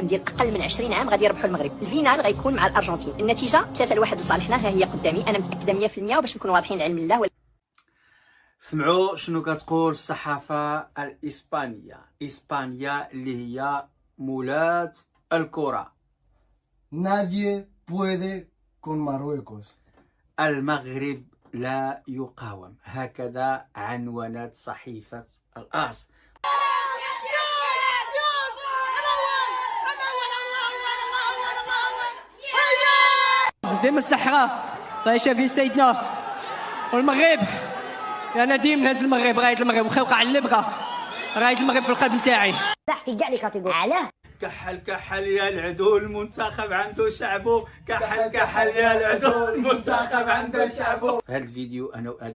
عام ديال اقل من 20 عام غادي يربحوا المغرب. الفينال غيكون مع الارجنتين. النتيجه 3-1 لصالحنا، ها هي قدامي، انا متاكده 100% وباش نكونوا واضحين لعلم الله. سمعوا شنو كتقول الصحافة الإسبانية. إسبانيا اللي هي مولاة الكرة. Nadie puede con Marruecos. المغرب لا يقاوم، هكذا عنونت صحيفة الآس. ديما الصحراء طايشه في سيدنا والمغرب. انا ديما نهز المغرب، رايه المغرب واخا وقع اللي بغا، رايه المغرب في القلب نتاعي. لا في كاع لي كاتيجوري. علاه كحل كحل يا العدو، المنتخب عنده شعبه. كحل كحل يا العدو، المنتخب عنده شعبه. هذا الفيديو انا